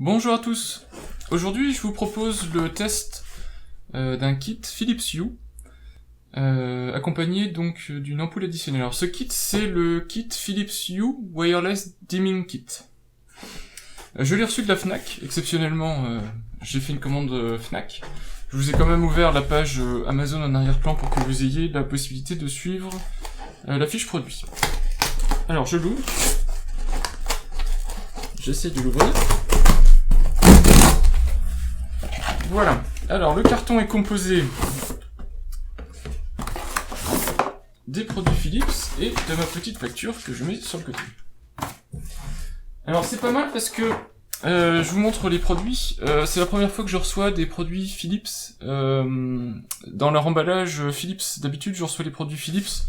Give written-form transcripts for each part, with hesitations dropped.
Bonjour à tous. Aujourd'hui, je vous propose le test d'un kit Philips Hue, accompagné donc d'une ampoule additionnelle. Alors ce kit, c'est le kit Philips Hue Wireless Dimming Kit. Je l'ai reçu de la Fnac, exceptionnellement, j'ai fait une commande Fnac. Je vous ai quand même ouvert la page Amazon en arrière-plan pour que vous ayez la possibilité de suivre la fiche produit. Alors je l'ouvre. J'essaie de l'ouvrir. Voilà. Alors le carton est composé des produits Philips et de ma petite facture que je mets sur le côté. Alors c'est pas mal parce que je vous montre les produits. C'est la première fois que je reçois des produits Philips dans leur emballage Philips. D'habitude je reçois les produits Philips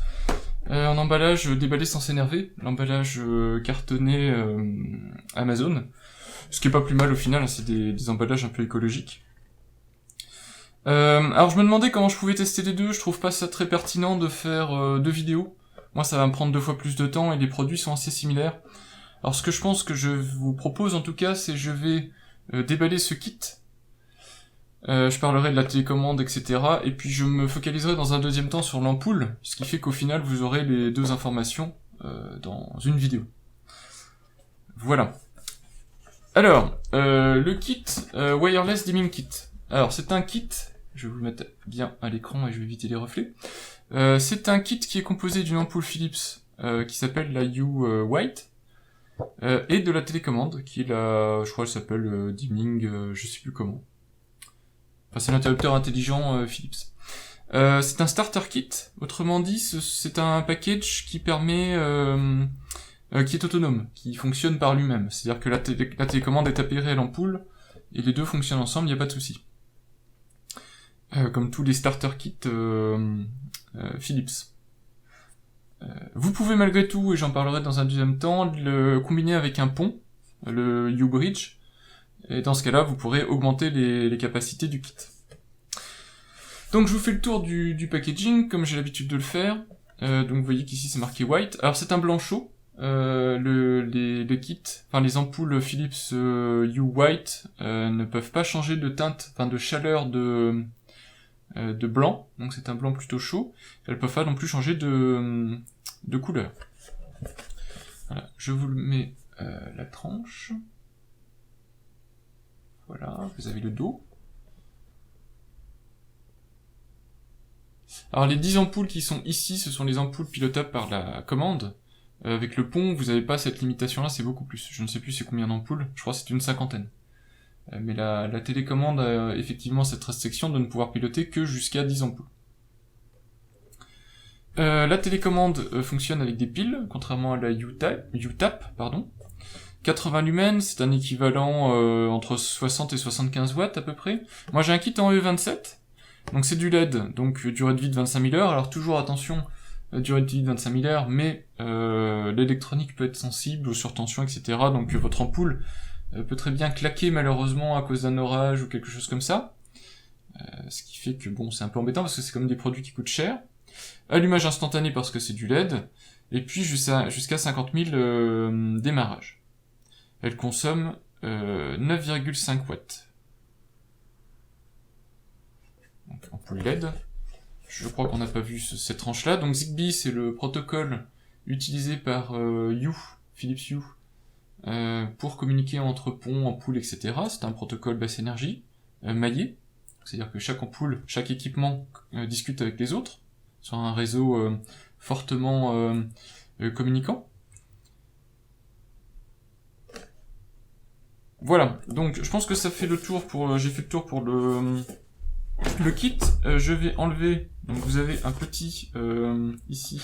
en emballage déballé sans s'énerver, l'emballage cartonné Amazon, ce qui est pas plus mal au final, hein, c'est des emballages un peu écologiques. Alors je me demandais comment je pouvais tester les deux. Je trouve pas ça très pertinent de faire deux vidéos. Moi ça va me prendre 2 fois plus de temps et les produits sont assez similaires. Alors ce que je pense que je vous propose en tout cas, c'est je vais déballer ce kit. Je parlerai de la télécommande, etc. Et puis je me focaliserai dans un deuxième temps sur l'ampoule, ce qui fait qu'au final vous aurez les deux informations dans une vidéo. Voilà. Alors, le kit Wireless Dimming Kit. Alors c'est un kit, je vais vous le mettre bien à l'écran et je vais éviter les reflets. C'est un kit qui est composé d'une ampoule Philips qui s'appelle la Hue White et de la télécommande qui est la, je crois elle s'appelle Dimming, je sais plus comment. Enfin c'est l'interrupteur intelligent Philips. C'est un starter kit, autrement dit c'est un package qui permet, qui est autonome, qui fonctionne par lui-même. C'est-à-dire que la télécommande est appairée à l'ampoule et les deux fonctionnent ensemble, il n'y a pas de souci. Comme tous les starter kits Philips. Vous pouvez malgré tout, et j'en parlerai dans un deuxième temps, le combiner avec un pont, le Hue Bridge, et dans ce cas-là, vous pourrez augmenter les capacités du kit. Donc je vous fais le tour du packaging, comme j'ai l'habitude de le faire. Donc vous voyez qu'ici c'est marqué White. Alors c'est un blanc chaud, les kits, enfin les ampoules Philips Hue White ne peuvent pas changer de teinte, enfin de chaleur de blanc, donc c'est un blanc plutôt chaud. Elles peuvent pas non plus changer de couleur. Voilà, je vous le mets la tranche. Voilà, vous avez le dos. Alors les 10 ampoules qui sont ici, ce sont les ampoules pilotables par la commande. Avec le pont, vous n'avez pas cette limitation-là, c'est beaucoup plus. Je ne sais plus c'est combien d'ampoules, je crois que c'est une 50aine. Mais la télécommande a effectivement cette restriction de ne pouvoir piloter que jusqu'à 10 ampoules. La télécommande fonctionne avec des piles, contrairement à la UTAP, pardon. 80 lumens, c'est un équivalent entre 60 et 75 watts à peu près. Moi j'ai un kit en E27, donc c'est du LED, donc durée de vie de 25 000 heures. Alors toujours attention, durée de vie de 25 000 heures, mais l'électronique peut être sensible aux surtensions, etc. Donc votre ampoule peut très bien claquer malheureusement à cause d'un orage ou quelque chose comme ça. Ce qui fait que bon, c'est un peu embêtant parce que c'est comme des produits qui coûtent cher. Allumage instantané parce que c'est du LED, et puis jusqu'à 50 000 démarrage. Elle consomme 9,5 watts. Donc ampoule LED. Je crois qu'on n'a pas vu cette tranche-là. Donc Zigbee, c'est le protocole utilisé par Philips Hue, pour communiquer entre ponts, ampoules, etc. C'est un protocole basse énergie, maillé. C'est-à-dire que chaque ampoule, chaque équipement discute avec les autres, sur un réseau fortement communicant. Voilà, donc je pense que ça fait le tour pour... j'ai fait le tour pour le kit. Je vais enlever... Donc vous avez un petit, ici,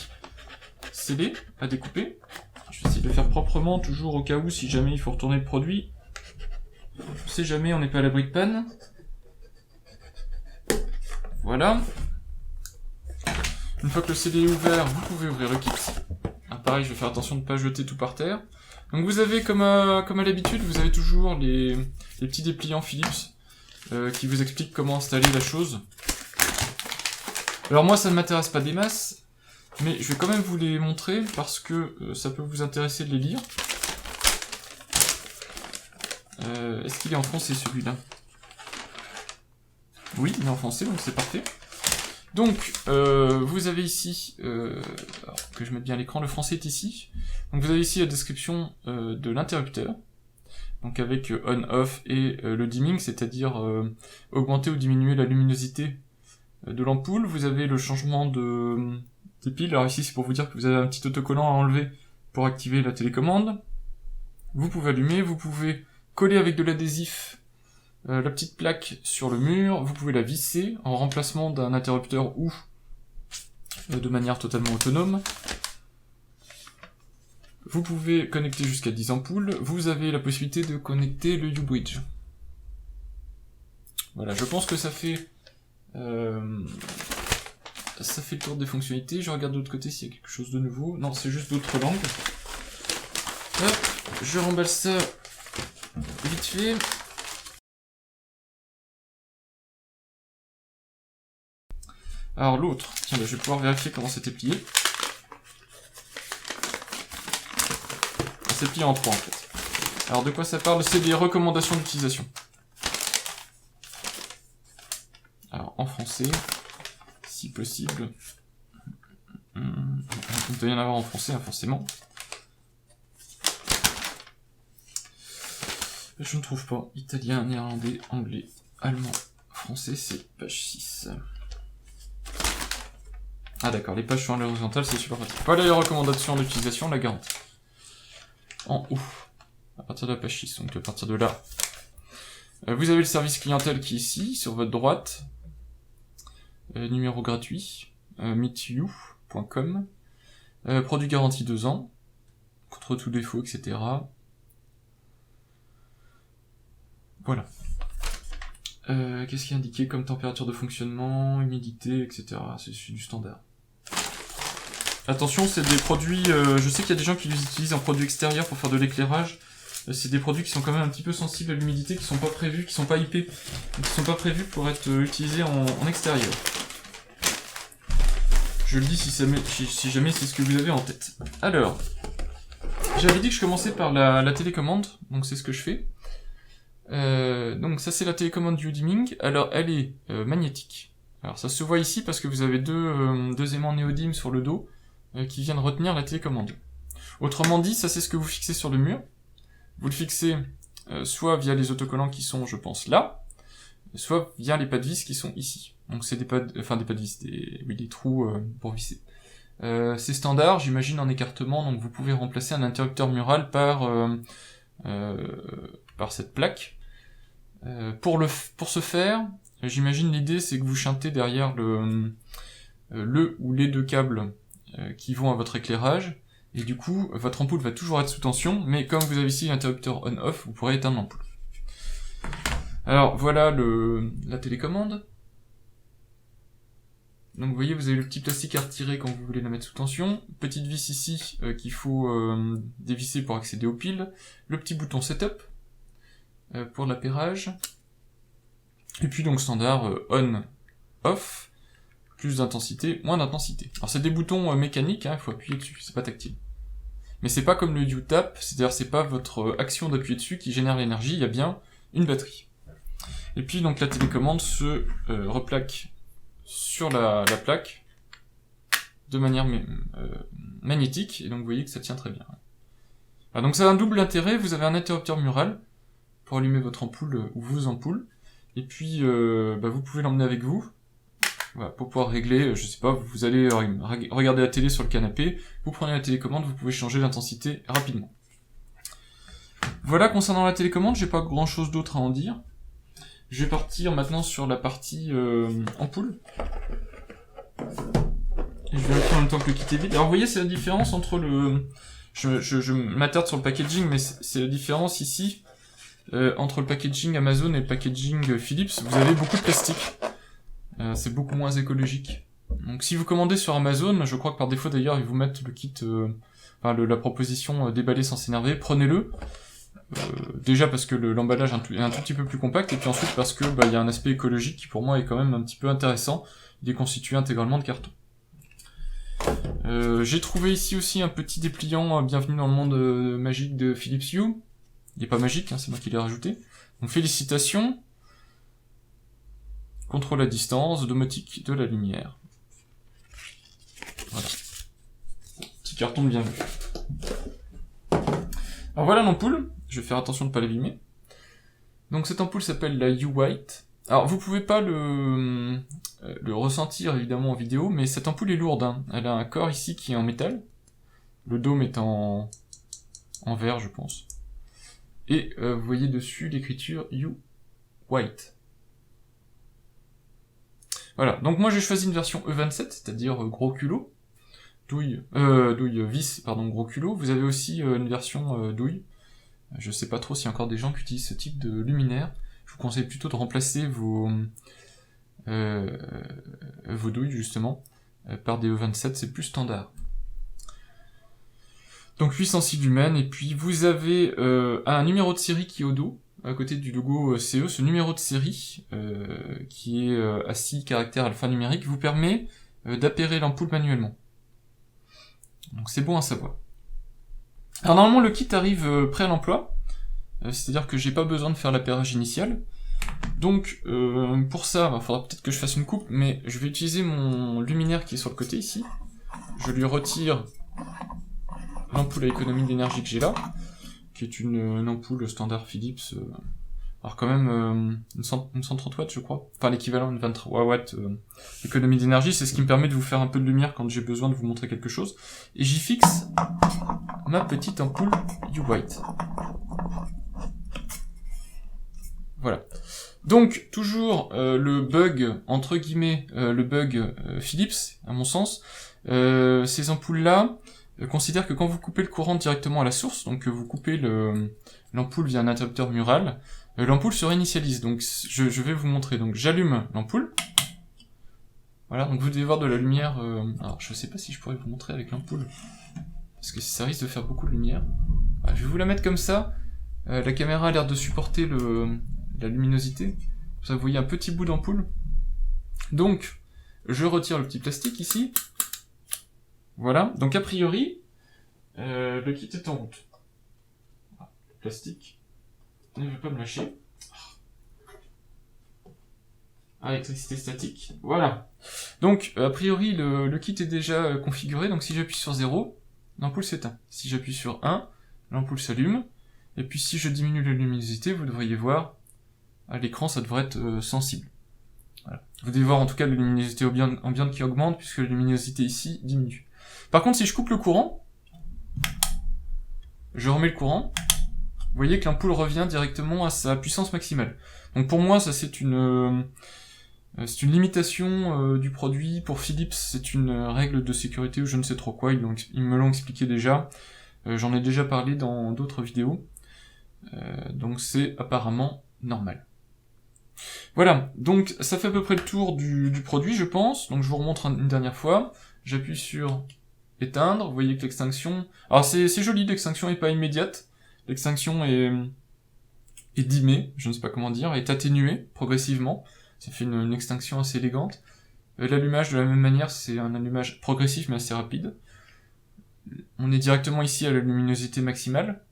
scellé à découper. Je vais essayer de le faire proprement, toujours au cas où, si jamais il faut retourner le produit. On sait jamais, on n'est pas à l'abri de panne. Voilà. Une fois que le CD est ouvert, vous pouvez ouvrir le kit. Ah, pareil, je vais faire attention de ne pas jeter tout par terre. Donc vous avez, comme à l'habitude, vous avez toujours les petits dépliants Philips qui vous expliquent comment installer la chose. Alors moi, ça ne m'intéresse pas des masses, mais je vais quand même vous les montrer parce que ça peut vous intéresser de les lire. est-ce qu'il est en français celui-là? Oui, il est en français, donc c'est parfait. Donc, vous avez ici, alors que je mette bien l'écran, le français est ici. Donc vous avez ici la description de l'interrupteur, donc avec on-off et le dimming, c'est-à-dire augmenter ou diminuer la luminosité de l'ampoule. Vous avez le changement des piles, alors ici c'est pour vous dire que vous avez un petit autocollant à enlever pour activer la télécommande. Vous pouvez allumer, vous pouvez coller avec de l'adhésif la petite plaque sur le mur, vous pouvez la visser en remplacement d'un interrupteur ou de manière totalement autonome. Vous pouvez connecter jusqu'à 10 ampoules, vous avez la possibilité de connecter le U-Bridge. Voilà, je pense que ça fait le tour des fonctionnalités. Je regarde de l'autre côté s'il y a quelque chose de nouveau. Non, c'est juste d'autres langues. Hop, je remballe ça vite fait. Alors l'autre, tiens, je vais pouvoir vérifier comment c'était plié. C'est plié en 3 en fait. Alors de quoi ça parle? C'est des recommandations d'utilisation. Alors en français, si possible. Il doit y en avoir en français, hein, forcément. Je ne trouve pas. Italien, néerlandais, anglais, allemand, français, c'est page 6. Ah d'accord, les pages sont à l'horizontale, c'est super pratique. Voilà les recommandations d'utilisation, la garantie. En haut, à partir de la page 6, donc à partir de là. Vous avez le service clientèle qui est ici, sur votre droite. Numéro gratuit, meetyou.com. Produit garanti 2 ans, contre tout défaut, etc. Voilà. Qu'est-ce qui est indiqué comme température de fonctionnement, humidité, etc. C'est du standard. Attention, c'est des produits... je sais qu'il y a des gens qui les utilisent en produits extérieurs pour faire de l'éclairage. C'est des produits qui sont quand même un petit peu sensibles à l'humidité, qui sont pas prévus, qui sont pas IP, donc qui sont pas prévus pour être utilisés en extérieur. Je le dis si jamais c'est ce que vous avez en tête. Alors, j'avais dit que je commençais par la télécommande, donc c'est ce que je fais. Donc ça c'est la télécommande U-dimming. Alors elle est magnétique. Alors ça se voit ici parce que vous avez deux aimants néodyme sur le dos qui viennent retenir la télécommande. Autrement dit, ça c'est ce que vous fixez sur le mur. Vous le fixez soit via les autocollants qui sont, je pense, là, soit via les pads de vis qui sont ici. Donc c'est des pads de vis, des trous pour visser. C'est standard, j'imagine, en écartement, donc vous pouvez remplacer un interrupteur mural par cette plaque. Pour ce faire, j'imagine l'idée c'est que vous chantez derrière le ou les deux câbles qui vont à votre éclairage, et du coup votre ampoule va toujours être sous tension, mais comme vous avez ici l'interrupteur on-off, vous pourrez éteindre l'ampoule. Alors voilà la télécommande. Donc vous voyez, vous avez le petit plastique à retirer quand vous voulez la mettre sous tension, petite vis ici qu'il faut dévisser pour accéder aux piles, le petit bouton setup pour l'appairage, et puis donc standard on, off, plus d'intensité, moins d'intensité. Alors c'est des boutons mécaniques, il faut appuyer dessus, c'est pas tactile. Mais c'est pas comme le U-tap, c'est-à-dire c'est pas votre action d'appuyer dessus qui génère l'énergie, il y a bien une batterie. Et puis donc la télécommande se replaque sur la plaque de manière magnétique, et donc vous voyez que ça tient très bien. Alors, donc ça a un double intérêt, vous avez un interrupteur mural pour allumer votre ampoule ou vos ampoules, et puis vous pouvez l'emmener avec vous, voilà, pour pouvoir régler, je sais pas, vous allez regarder la télé sur le canapé, vous prenez la télécommande, vous pouvez changer l'intensité rapidement. Voilà, concernant la télécommande, j'ai pas grand chose d'autre à en dire. Je vais partir maintenant sur la partie ampoule. Et je vais le faire en même temps que le kit est vide. Alors vous voyez, c'est la différence entre le... Je m'attarde sur le packaging, mais c'est la différence ici entre le packaging Amazon et le packaging Philips. Vous avez beaucoup de plastique. C'est beaucoup moins écologique. Donc si vous commandez sur Amazon, je crois que par défaut d'ailleurs ils vous mettent le kit, la proposition déballer sans s'énerver, prenez-le. Déjà parce que l'emballage est un tout petit peu plus compact, et puis ensuite parce que y a un aspect écologique qui pour moi est quand même un petit peu intéressant. Il est constitué intégralement de carton. J'ai trouvé ici aussi un petit dépliant bienvenue dans le monde magique de Philips Hue. Il n'est pas magique, hein, c'est moi qui l'ai rajouté. Donc félicitations. Contrôle à distance, domotique de la lumière. Voilà. Petit carton bien vu. Alors voilà l'ampoule. Je vais faire attention de ne pas l'abîmer. Donc cette ampoule s'appelle la U-White. Alors vous pouvez pas le ressentir évidemment en vidéo, mais cette ampoule est lourde. Hein. Elle a un corps ici qui est en métal. Le dôme est en verre, je pense. Et vous voyez dessus l'écriture U-White. Voilà, donc moi j'ai choisi une version E27, c'est-à-dire gros culot. Douille vis, pardon, gros culot. Vous avez aussi une version douille. Je sais pas trop s'il y a encore des gens qui utilisent ce type de luminaire. Je vous conseille plutôt de remplacer vos douilles, justement, par des E27, c'est plus standard. Donc 806 lumens, et puis vous avez un numéro de série qui est au dos, à côté du logo CE. Ce numéro de série, qui est à 6 caractères alphanumériques, vous permet d'appairer l'ampoule manuellement. Donc c'est bon à savoir. Alors normalement le kit arrive prêt à l'emploi, c'est-à-dire que j'ai pas besoin de faire l'appairage initial. Donc pour ça, il faudra peut-être que je fasse une coupe, mais je vais utiliser mon luminaire qui est sur le côté ici. Je lui retire l'ampoule à économie d'énergie que j'ai là, qui est une ampoule standard Philips, alors quand même une 130 watts je crois, enfin l'équivalent de 23 watts économie d'énergie, c'est ce qui me permet de vous faire un peu de lumière quand j'ai besoin de vous montrer quelque chose. Et j'y fixe ma petite ampoule U-White. Voilà. Donc, toujours le bug, entre guillemets, le bug Philips, à mon sens, ces ampoules-là considèrent que quand vous coupez le courant directement à la source, donc que vous coupez l'ampoule via un interrupteur mural, l'ampoule se réinitialise. Donc, je vais vous montrer. Donc, j'allume l'ampoule. Voilà, donc vous devez voir de la lumière. Alors, je sais pas si je pourrais vous montrer avec l'ampoule, parce que ça risque de faire beaucoup de lumière. Voilà, je vais vous la mettre comme ça. La caméra a l'air de supporter la luminosité. Ça, vous voyez un petit bout d'ampoule. Donc, je retire le petit plastique ici. Voilà. Donc, a priori, le kit est en route. Voilà. Le plastique ne veut pas me lâcher. Ah, électricité statique. Voilà. Donc, a priori, le kit est déjà configuré. Donc, si j'appuie sur 0, l'ampoule s'éteint. Si j'appuie sur 1, l'ampoule s'allume. Et puis, si je diminue la luminosité, vous devriez voir à l'écran, ça devrait être sensible. Voilà. Vous devez voir en tout cas la luminosité ambiante qui augmente, puisque la luminosité ici diminue. Par contre, si je coupe le courant, je remets le courant, vous voyez que l'ampoule revient directement à sa puissance maximale. Donc pour moi, ça c'est une limitation du produit. Pour Philips, c'est une règle de sécurité ou je ne sais trop quoi, ils me l'ont expliqué déjà. J'en ai déjà parlé dans d'autres vidéos. Donc c'est apparemment normal. Voilà, donc ça fait à peu près le tour du produit, je pense. Donc je vous remontre une dernière fois. J'appuie sur éteindre, vous voyez que l'extinction... Alors c'est joli, l'extinction est pas immédiate. L'extinction est dimmée, je ne sais pas comment dire, est atténuée progressivement. Ça fait une extinction assez élégante. L'allumage de la même manière, c'est un allumage progressif mais assez rapide. On est directement ici à la luminosité maximale.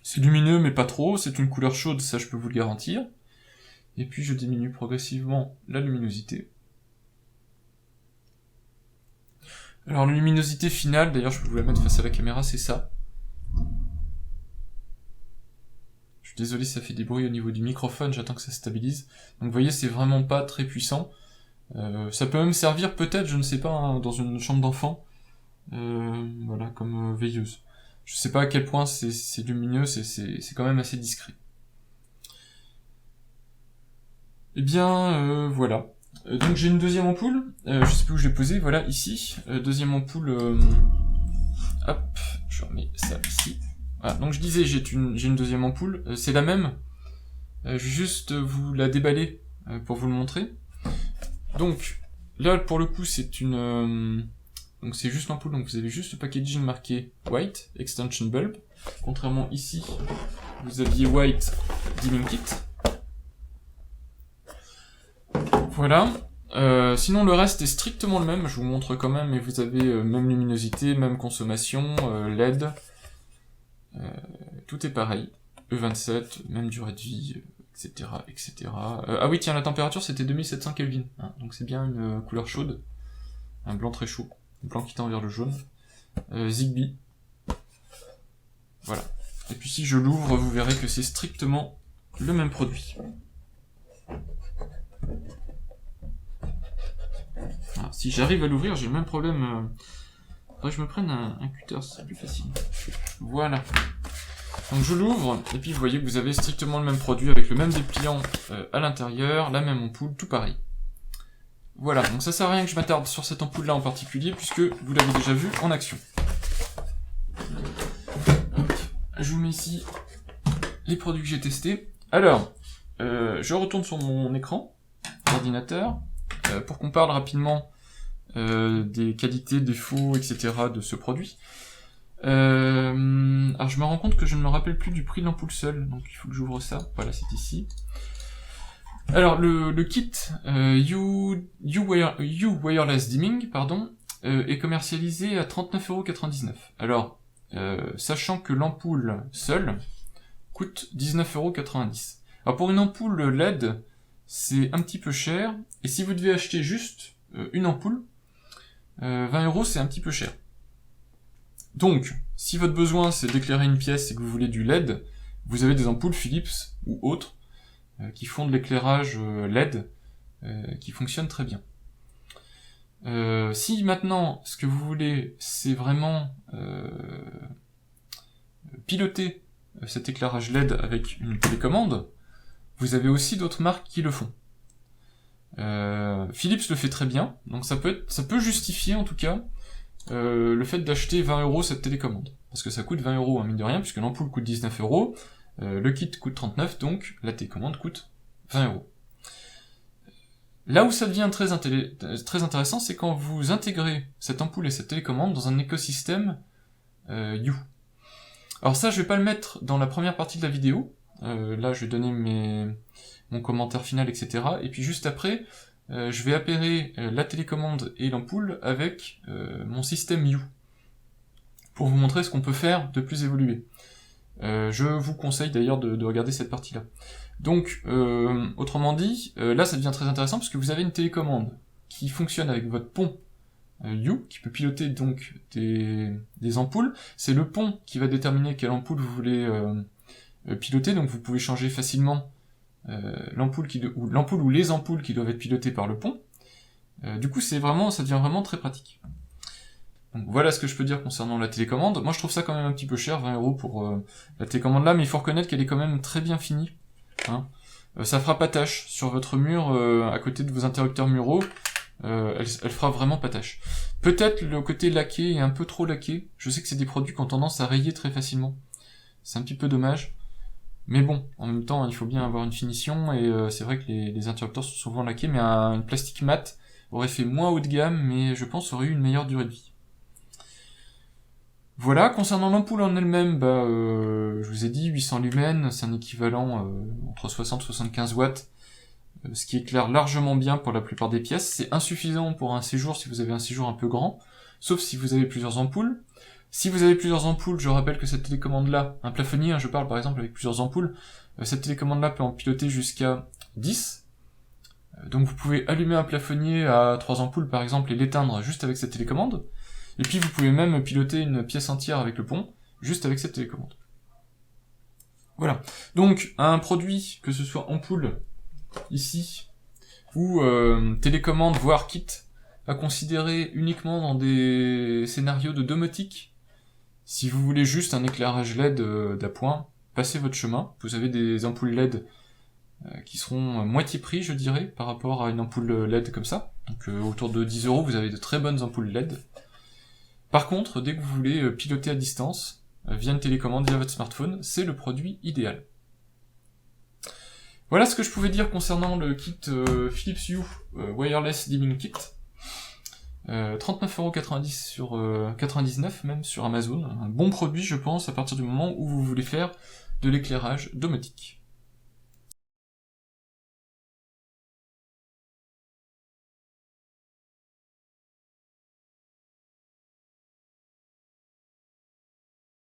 C'est lumineux mais pas trop, c'est une couleur chaude, ça je peux vous le garantir. Et puis je diminue progressivement la luminosité. Alors la luminosité finale, d'ailleurs je peux vous la mettre face à la caméra, c'est ça. Je suis désolé, ça fait des bruits au niveau du microphone, j'attends que ça se stabilise. Donc vous voyez, c'est vraiment pas très puissant. Ça peut même servir peut-être, je ne sais pas, hein, dans une chambre d'enfant. Voilà, comme veilleuse. Je sais pas à quel point c'est lumineux, c'est quand même assez discret. Eh bien, voilà. Donc j'ai une deuxième ampoule, je sais plus où je l'ai posée, voilà, ici. Deuxième ampoule, hop, je remets ça ici. Voilà, donc je disais, j'ai une deuxième ampoule, c'est la même. Je vais juste vous la déballer pour vous le montrer. Donc, là, pour le coup, c'est une... donc c'est juste l'ampoule, donc vous avez juste le packaging marqué White, Extension Bulb. Contrairement ici, vous aviez White Dimming Kit. Voilà. Sinon le reste est strictement le même, je vous montre quand même, mais vous avez même luminosité, même consommation, LED, tout est pareil. E27, même durée de vie, etc., etc. Ah oui, tiens, la température, c'était 2700 Kelvin. Hein, donc c'est bien une couleur chaude. Un blanc très chaud. Un blanc qui tend vers le jaune. Zigbee. Voilà. Et puis si je l'ouvre, vous verrez que c'est strictement le même produit. Alors, si j'arrive à l'ouvrir, j'ai le même problème. Faudrait que je me prenne un cutter, c'est plus facile. Voilà. Donc je l'ouvre, et puis vous voyez que vous avez strictement le même produit, avec le même dépliant à l'intérieur, la même ampoule, tout pareil. Voilà, donc ça sert à rien que je m'attarde sur cette ampoule-là en particulier, puisque vous l'avez déjà vu en action. Je vous mets ici les produits que j'ai testés. Alors, je retourne sur mon écran d'ordinateur, pour qu'on parle rapidement des qualités, défauts, etc. de ce produit. Alors je me rends compte que je ne me rappelle plus du prix de l'ampoule seule, donc il faut que j'ouvre ça. Voilà, c'est ici. Alors le kit You Wireless Dimming, pardon, est commercialisé à 39,99 €. Alors, sachant que l'ampoule seule coûte 19,90 €. Alors pour une ampoule LED, c'est un petit peu cher, et si vous devez acheter juste une ampoule, 20 € c'est un petit peu cher. Donc, si votre besoin c'est d'éclairer une pièce et que vous voulez du LED, vous avez des ampoules Philips ou autres qui font de l'éclairage LED qui fonctionne très bien. Si maintenant ce que vous voulez c'est vraiment piloter cet éclairage LED avec une télécommande, vous avez aussi d'autres marques qui le font. Philips le fait très bien, donc ça peut justifier en tout cas le fait d'acheter 20 € cette télécommande. Parce que ça coûte 20 €, hein, mine de rien, puisque l'ampoule coûte 19 €, le kit coûte 39, donc la télécommande coûte 20 €. Là où ça devient très intéressant, c'est quand vous intégrez cette ampoule et cette télécommande dans un écosystème You. Alors ça, je vais pas le mettre dans la première partie de la vidéo. Là, je vais donner mon commentaire final, etc. Et puis juste après, je vais appairer la télécommande et l'ampoule avec mon système You, pour vous montrer ce qu'on peut faire de plus évolué. Je vous conseille d'ailleurs de regarder cette partie-là. Donc, autrement dit, là ça devient très intéressant parce que vous avez une télécommande qui fonctionne avec votre pont You, qui peut piloter donc des ampoules. C'est le pont qui va déterminer quelle ampoule vous voulez piloter, donc vous pouvez changer facilement l'ampoule ou les ampoules qui doivent être pilotées par le pont. Du coup, ça devient vraiment très pratique. Donc voilà ce que je peux dire concernant la télécommande. Moi je trouve ça quand même un petit peu cher, 20 € pour la télécommande là, mais il faut reconnaître qu'elle est quand même très bien finie. Hein. Ça fera pas tâche sur votre mur, à côté de vos interrupteurs muraux, elle fera vraiment pas tâche. Peut-être le côté laqué est un peu trop laqué, je sais que c'est des produits qui ont tendance à rayer très facilement. C'est un petit peu dommage. Mais bon, en même temps, il faut bien avoir une finition, et c'est vrai que les interrupteurs sont souvent laqués, mais un plastique mat aurait fait moins haut de gamme, mais je pense aurait eu une meilleure durée de vie. Voilà, concernant l'ampoule en elle-même, je vous ai dit, 800 lumens, c'est un équivalent entre 60 et 75 watts, ce qui éclaire largement bien pour la plupart des pièces. C'est insuffisant pour un séjour si vous avez un séjour un peu grand, sauf si vous avez plusieurs ampoules. Si vous avez plusieurs ampoules, je rappelle que cette télécommande-là, un plafonnier, je parle par exemple avec plusieurs ampoules, cette télécommande-là peut en piloter jusqu'à 10. Donc vous pouvez allumer un plafonnier à 3 ampoules par exemple et l'éteindre juste avec cette télécommande. Et puis vous pouvez même piloter une pièce entière avec le pont, juste avec cette télécommande. Voilà. Donc un produit, que ce soit ampoule, ici, ou télécommande, voire kit, à considérer uniquement dans des scénarios de domotique. Si vous voulez juste un éclairage LED d'appoint, passez votre chemin. Vous avez des ampoules LED qui seront moitié prix, je dirais, par rapport à une ampoule LED comme ça. Donc autour de 10 €, vous avez de très bonnes ampoules LED. Par contre, dès que vous voulez piloter à distance, via une télécommande, via votre smartphone, c'est le produit idéal. Voilà ce que je pouvais dire concernant le kit Philips Hue Wireless Dimming Kit. 39,90 € sur 99 même sur Amazon. Un bon produit, je pense, à partir du moment où vous voulez faire de l'éclairage domotique.